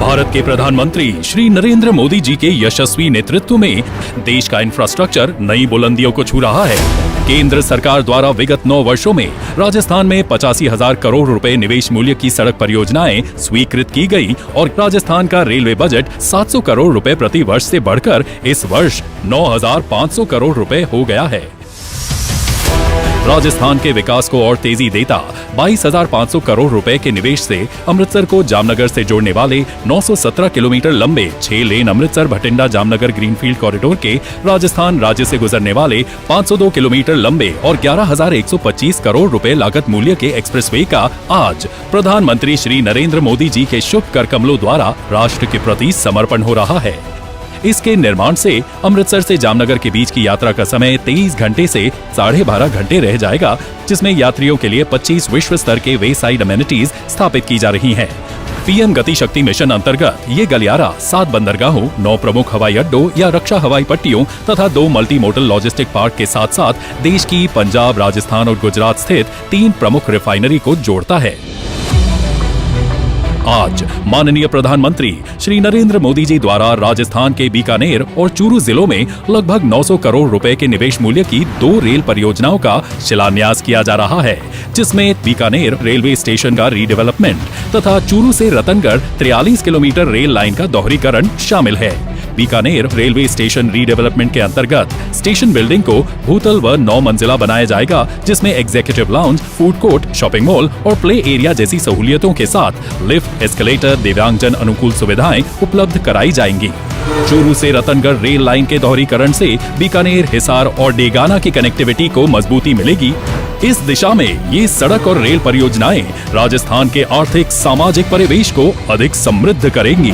भारत के प्रधानमंत्री श्री नरेंद्र मोदी जी के यशस्वी नेतृत्व में देश का इंफ्रास्ट्रक्चर नई बुलंदियों को छू रहा है। केंद्र सरकार द्वारा विगत 9 वर्षों में राजस्थान में 85,000 करोड़ रुपए निवेश मूल्य की सड़क परियोजनाएं स्वीकृत की गई और राजस्थान का रेलवे बजट 700 करोड़ रुपए प्रति वर्ष से बढ़कर इस वर्ष 9,500 करोड़ रुपए हो गया है। राजस्थान के विकास को और तेजी देता 22,500 करोड़ रुपए के निवेश से अमृतसर को जामनगर से जोड़ने वाले 917 किलोमीटर लंबे 6 लेन अमृतसर भटिंडा जामनगर ग्रीनफील्ड कॉरिडोर के राजस्थान राज्य से गुजरने वाले 502 किलोमीटर लंबे और 11,125 करोड़ रुपए लागत मूल्य के एक्सप्रेसवे का आज प्रधानमंत्री श्री नरेंद्र मोदी जी के शुभ कर कमलों द्वारा राष्ट्र के प्रति समर्पण हो रहा है। इसके निर्माण से अमृतसर से जामनगर के बीच की यात्रा का समय 23 घंटे से 12.5 घंटे रह जाएगा, जिसमें यात्रियों के लिए 25 विश्व स्तर के वे साइड अमेनिटीज स्थापित की जा रही हैं। पीएम गति शक्ति मिशन अंतर्गत ये गलियारा 7 बंदरगाहों, 9 प्रमुख हवाई अड्डों या रक्षा हवाई पट्टियों तथा 2 मल्टी मोडल लॉजिस्टिक पार्क के साथ साथ देश की पंजाब, राजस्थान और गुजरात स्थित 3 प्रमुख रिफाइनरी को जोड़ता है। आज माननीय प्रधानमंत्री श्री नरेंद्र मोदी जी द्वारा राजस्थान के बीकानेर और चूरू जिलों में लगभग 900 करोड़ रुपए के निवेश मूल्य की 2 रेल परियोजनाओं का शिलान्यास किया जा रहा है, जिसमें बीकानेर रेलवे स्टेशन का रीडेवलपमेंट तथा चूरू से रतनगढ़ 43 किलोमीटर रेल लाइन का दोहरीकरण शामिल है। बीकानेर रेलवे स्टेशन रीडेवलपमेंट के अंतर्गत स्टेशन बिल्डिंग को भूतल व 9 मंजिला बनाया जाएगा, जिसमें executive lounge, food court, shopping mall और प्ले एरिया जैसी सहूलियतों के साथ लिफ्ट, एस्केलेटर, दिव्यांगजन अनुकूल सुविधाएं उपलब्ध कराई जाएंगी। चूरू से रतनगढ़ रेल लाइन के दोहरीकरण से बीकानेर, हिसार और डेगाना की कनेक्टिविटी को मजबूती मिलेगी। इस दिशा में ये सड़क और रेल परियोजनाएं राजस्थान के आर्थिक सामाजिक परिवेश को अधिक समृद्ध करेंगी।